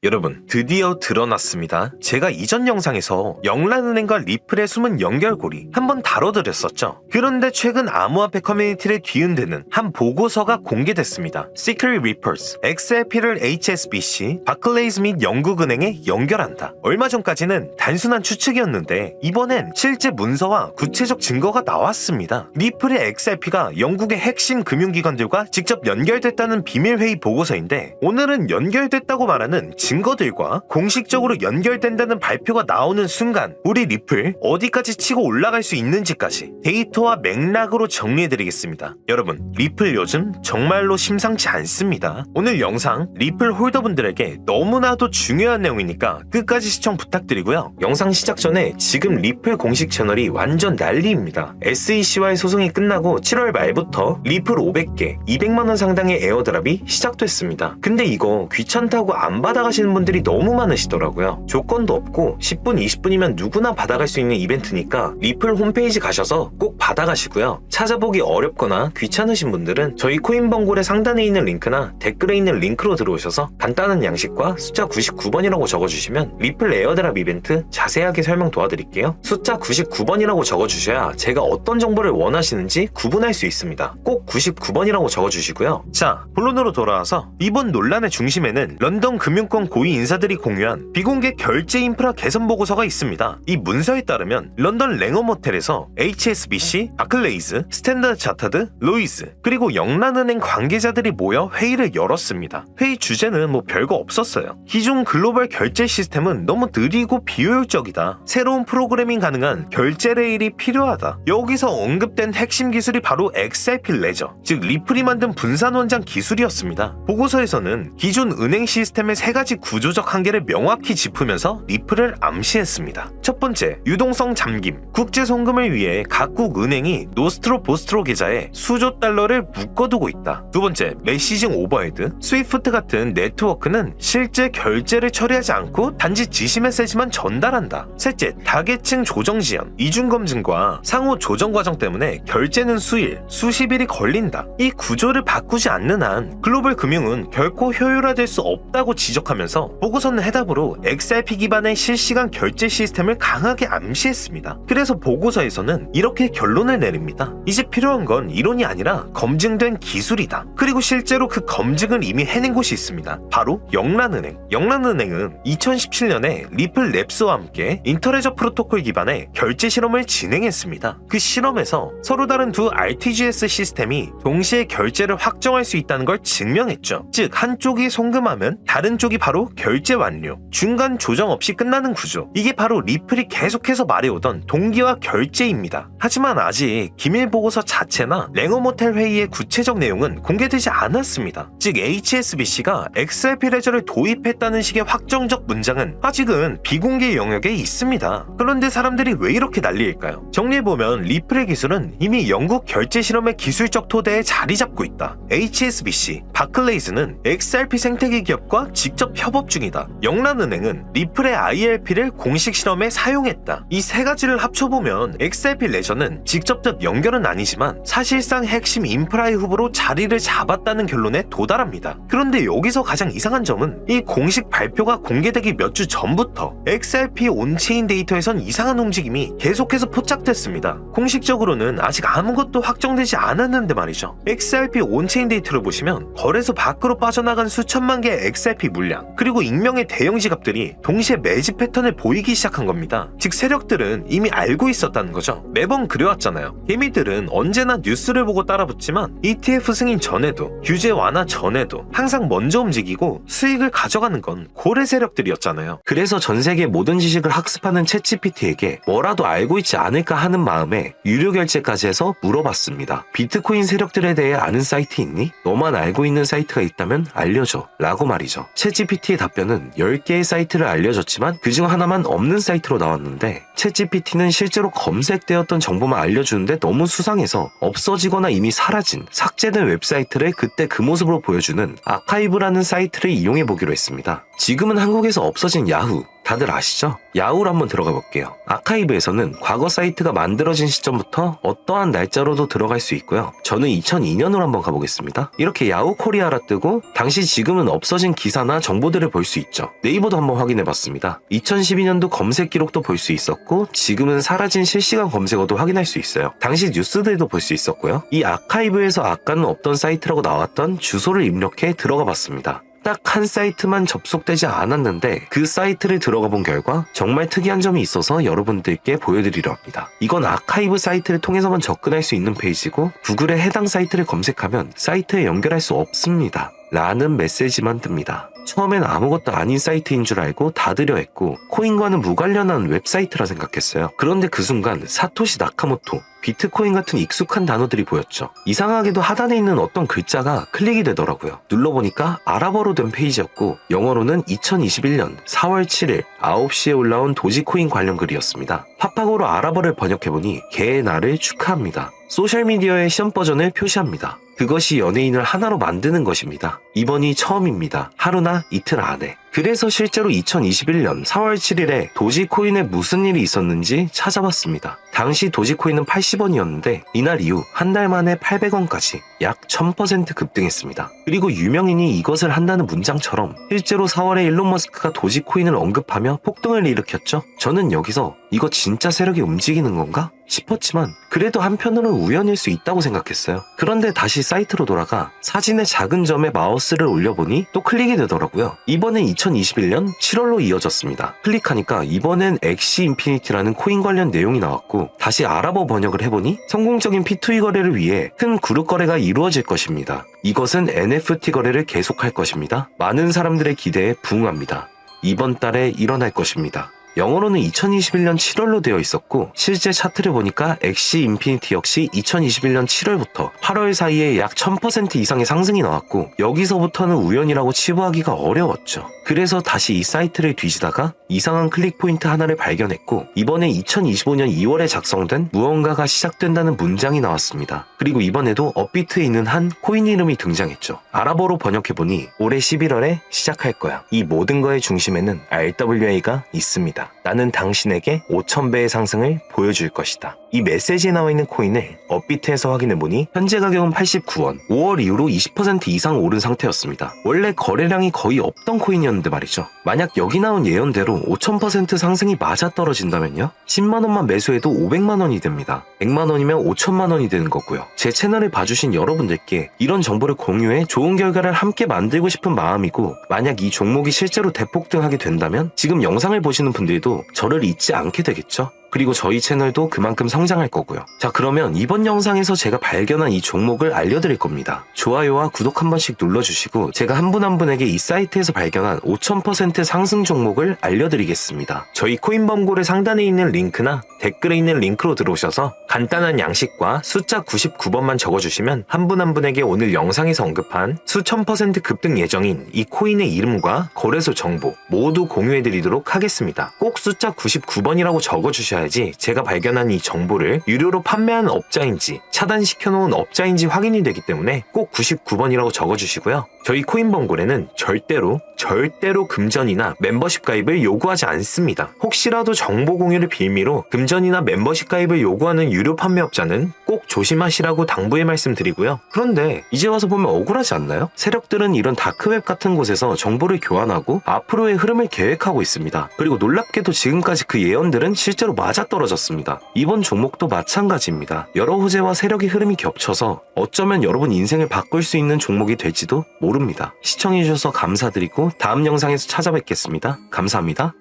여러분, 드디어 드러났습니다. 제가 이전 영상에서 영란은행과 리플의 숨은 연결고리 한번 다뤄드렸었죠. 그런데 최근 암호화폐 커뮤니티를 뒤흔드는 한 보고서가 공개됐습니다. Secret Reapers, XRP를 HSBC, 바클레이즈 및 영국은행에 연결한다. 얼마 전까지는 단순한 추측이었는데 이번엔 실제 문서와 구체적 증거가 나왔습니다. 리플의 XRP가 영국의 핵심 금융기관들과 직접 연결됐다는 비밀회의 보고서인데 오늘은 연결됐다고 말하는 증거들과 공식적으로 연결된다는 발표가 나오는 순간 우리 리플 어디까지 치고 올라갈 수 있는지까지 데이터와 맥락으로 정리해드리겠습니다. 여러분, 리플 요즘 정말로 심상치 않습니다. 오늘 영상 리플 홀더분들에게 너무나도 중요한 내용이니까 끝까지 시청 부탁드리고요. 영상 시작 전에 지금 리플 공식 채널이 완전 난리입니다. SEC와의 소송이 끝나고 7월 말부터 리플 500개, 200만원 상당의 에어드랍이 시작됐습니다. 근데 이거 귀찮다고 안 받아가시는 분들이 너무 많으시더라고요. 조건도 없고 10분, 20분이면 누구나 받아갈 수 있는 이벤트니까 리플 홈페이지 가셔서 꼭 받아가시고요. 찾아보기 어렵거나 귀찮으신 분들은 저희 코인번골의 상단에 있는 링크나 댓글에 있는 링크로 들어오셔서 간단한 양식과 숫자 99번이라고 적어주시면 리플 에어드랍 이벤트 자세하게 설명 도와드릴게요. 숫자 99번이라고 적어주셔야 제가 어떤 정보를 원하시는지 구분할 수 있습니다. 꼭 99번이라고 적어주시고요. 자, 본론으로 돌아와서 이번 논란의 중심에는 런던 금융권 고위 인사들이 공유한 비공개 결제 인프라 개선 보고서가 있습니다. 이 문서에 따르면 런던 랭엄 호텔에서 HSBC, 바클레이즈, 스탠다드 차터드, 로이즈 그리고 영란은행 관계자들이 모여 회의를 열었습니다. 회의 주제는 뭐 별거 없었어요. 기존 글로벌 결제 시스템은 너무 느리고 비효율적이다. 새로운 프로그래밍 가능한 결제 레일이 필요하다. 여기서 언급된 핵심 기술이 바로 XRP 레저, 즉 리플이 만든 분산 원장 기술이었습니다. 보고서에서는 기존 은행 시스템의 세 가지 구조적 한계를 명확히 짚으면서 리플을 암시했습니다. 첫 번째, 유동성 잠김. 국제 송금을 위해 각국 은행이 노스트로 보스트로 계좌에 수조 달러를 묶어두고 있다. 두 번째, 메시징 오버헤드. 스위프트 같은 네트워크는 실제 결제를 처리하지 않고 단지 지시 메시지만 전달한다. 셋째, 다계층 조정 지연. 이중 검증과 상호 조정 과정 때문에 결제는 수일, 수십일이 걸린다. 이 구조를 바꾸지 않는 한 글로벌 금융은 결코 효율화될 수 없다고 지적하면서 보고서는 해답으로 XRP 기반의 실시간 결제 시스템을 강하게 암시했습니다. 그래서 보고서에서는 이렇게 결론을 내립니다. 이제 필요한 건 이론이 아니라 검증된 기술이다. 그리고 실제로 그 검증을 이미 해낸 곳이 있습니다. 바로 영란은행. 영란은행은 2017년에 리플 랩스와 함께 인터레저 프로토콜 기반의 결제 실험을 진행했습니다. 그 실험에서 서로 다른 두 RTGS 시스템이 동시에 결제를 확정할 수 있다는 걸 증명했죠. 즉 한쪽이 송금하면 다른 쪽이 바로 결제 완료, 중간 조정 없이 끝나는 구조. 이게 바로 리플이 계속해서 말해오던 동기화 결제입니다. 하지만 아직 기밀 보고서 자체나 랭엄 호텔 회의의 구체적 내용은 공개되지 않았습니다. 즉 HSBC가 XRP 레저를 도입했다는 식의 확정적 문장은 아직은 비공개 영역에 있습니다. 그런데 사람들이 왜 이렇게 난리일까요? 정리해보면 리플의 기술은 이미 영국 결제 실험의 기술적 토대에 자리 잡고 있다. HSBC, 바클레이즈는 XRP 생태계 기업과 직접 협업 중이다. 영란은행은 리플의 ILP를 공식 실험에 사용했다. 이 세 가지를 합쳐보면 XRP 레저는 직접적 연결은 아니지만 사실상 핵심 인프라의 후보로 자리를 잡았다는 결론에 도달합니다. 그런데 여기서 가장 이상한 점은 이 공식 발표가 공개되기 몇 주 전부터 XRP 온체인 데이터에선 이상한 움직임이 계속해서 포착됐습니다. 공식적으로는 아직 아무것도 확정되지 않았는데 말이죠. XRP 온체인 데이터를 보시면 거래소 밖으로 빠져나간 수천만 개의 XRP 물량 그리고 익명의 대형 지갑들이 동시에 매집 패턴을 보이기 시작한 겁니다. 즉 세력들은 이미 알고 있었다는 거죠. 매번 그래왔잖아요. 개미들은 언제나 뉴스를 보고 따라붙지만 ETF 승인 전에도 규제 완화 전에도 항상 먼저 움직이고 수익을 가져가는 건 고래 세력들이었잖아요. 그래서 전 세계 모든 지식을 학습하는 챗GPT에게 뭐라도 알고 있지 않을까 하는 마음에 유료 결제까지 해서 물어봤습니다. 비트코인 세력들에 대해 아는 사이트 있니? 너만 알고 있는 사이트가 있다면 알려줘 라고 말이죠. 챗GPT의 답변은 10개의 사이트를 알려줬지만 그중 하나만 없는 사이트로 나왔는데 챗GPT는 실제로 검색되었던 정보만 알려주는데 너무 수상해서 없어지거나 이미 사라진 삭제된 웹사이트를 그때 그 모습으로 보여주는 아카이브라는 사이트를 이용해보기로 했습니다. 지금은 한국에서 없어진 야후, 다들 아시죠? 야후로 한번 들어가 볼게요. 아카이브에서는 과거 사이트가 만들어진 시점부터 어떠한 날짜로도 들어갈 수 있고요. 저는 2002년으로 한번 가보겠습니다. 이렇게 야후 코리아라 뜨고 당시 지금은 없어진 기사나 정보들을 볼 수 있죠. 네이버도 한번 확인해봤습니다. 2012년도 검색 기록도 볼 수 있었고 지금은 사라진 실시간 검색어도 확인할 수 있어요. 당시 뉴스들도 볼 수 있었고요. 이 아카이브에서 아까는 없던 사이트라고 나왔던 주소를 입력해 들어가 봤습니다. 딱 한 사이트만 접속되지 않았는데 그 사이트를 들어가 본 결과 정말 특이한 점이 있어서 여러분들께 보여드리려 합니다. 이건 아카이브 사이트를 통해서만 접근할 수 있는 페이지고 구글에 해당 사이트를 검색하면 사이트에 연결할 수 없습니다. 라는 메시지만 뜹니다. 처음엔 아무것도 아닌 사이트인 줄 알고 닫으려 했고 코인과는 무관련한 웹사이트라 생각했어요. 그런데 그 순간 사토시 나카모토, 비트코인 같은 익숙한 단어들이 보였죠. 이상하게도 하단에 있는 어떤 글자가 클릭이 되더라고요. 눌러보니까 아랍어로 된 페이지였고 영어로는 2021년 4월 7일 9시에 올라온 도지코인 관련 글이었습니다. 팝하고로 아랍어를 번역해보니 개의 날을 축하합니다. 소셜미디어의 시험 버전을 표시합니다. 그것이 연예인을 하나로 만드는 것입니다. 이번이 처음입니다. 하루나 이틀 안에. 그래서 실제로 2021년 4월 7일에 도지코인에 무슨 일이 있었는지 찾아봤습니다. 당시 도지코인은 80원이었는데 이날 이후 한 달 만에 800원까지 약 1000% 급등했습니다. 그리고 유명인이 이것을 한다는 문장처럼 실제로 4월에 일론 머스크가 도지코인을 언급하며 폭등을 일으켰죠. 저는 여기서 이거 진짜 세력이 움직이는 건가? 싶었지만 그래도 한편으로는 우연일 수 있다고 생각했어요. 그런데 다시 사이트로 돌아가 사진의 작은 점에 마우스를 올려보니 또 클릭이 되더라고요. 이번엔 2021년 7월로 이어졌습니다. 클릭하니까 이번엔 엑시 인피니티라는 코인 관련 내용이 나왔고 다시 아랍어 번역을 해보니 성공적인 P2E 거래를 위해 큰 그룹 거래가 이루어질 것입니다. 이것은 NFT 거래를 계속할 것입니다. 많은 사람들의 기대에 부응합니다. 이번 달에 일어날 것입니다. 영어로는 2021년 7월로 되어 있었고 실제 차트를 보니까 엑시 인피니티 역시 2021년 7월부터 8월 사이에 약 1000% 이상의 상승이 나왔고 여기서부터는 우연이라고 치부하기가 어려웠죠. 그래서 다시 이 사이트를 뒤지다가 이상한 클릭 포인트 하나를 발견했고 이번에 2025년 2월에 작성된 무언가가 시작된다는 문장이 나왔습니다. 그리고 이번에도 업비트에 있는 한 코인 이름이 등장했죠. 아랍어로 번역해보니 올해 11월에 시작할 거야. 이 모든 거의 중심에는 RWA가 있습니다. 나는 당신에게 5000배의 상승을 보여줄 것이다. 이 메시지에 나와 있는 코인을 업비트에서 확인해보니 현재 가격은 89원, 5월 이후로 20% 이상 오른 상태였습니다. 원래 거래량이 거의 없던 코인이었는데 말이죠. 만약 여기 나온 예언대로 5000% 상승이 맞아떨어진다면요? 10만원만 매수해도 500만원이 됩니다. 100만원이면 5천만원이 되는 거고요. 제 채널을 봐주신 여러분들께 이런 정보를 공유해 좋은 결과를 함께 만들고 싶은 마음이고 만약 이 종목이 실제로 대폭등하게 된다면 지금 영상을 보시는 분들도 저를 잊지 않게 되겠죠? 그리고 저희 채널도 그만큼 성장할 거고요. 자, 그러면 이번 영상에서 제가 발견한 이 종목을 알려드릴 겁니다. 좋아요와 구독 한 번씩 눌러주시고 제가 한 분 한 분에게 이 사이트에서 발견한 5000% 상승 종목을 알려드리겠습니다. 저희 코인범고래 상단에 있는 링크나 댓글에 있는 링크로 들어오셔서 간단한 양식과 숫자 99번만 적어주시면 한 분 한 분에게 오늘 영상에서 언급한 수천 % 급등 예정인 이 코인의 이름과 거래소 정보 모두 공유해드리도록 하겠습니다. 꼭 숫자 99번이라고 적어주셔야 지 제가 발견한 이 정보를 유료로 판매하는 업자인지 차단시켜놓은 업자인지 확인이 되기 때문에 꼭 99번이라고 적어주시고요. 저희 코인범고래는 절대로 금전이나 멤버십 가입을 요구하지 않습니다. 혹시라도 정보 공유를 빌미로 금전이나 멤버십 가입을 요구하는 유료 판매업자는 꼭 조심하시라고 당부의 말씀드리고요. 그런데 이제 와서 보면 억울하지 않나요? 세력들은 이런 다크웹 같은 곳에서 정보를 교환하고 앞으로의 흐름을 계획하고 있습니다. 그리고 놀랍게도 지금까지 그 예언들은 실제로 맞아떨어졌습니다. 이번 종목도 마찬가지입니다. 여러 호재와 세력의 흐름이 겹쳐서 어쩌면 여러분 인생을 바꿀 수 있는 종목이 될지도 모릅니다. 시청해주셔서 감사드리고 다음 영상에서 찾아뵙겠습니다. 감사합니다.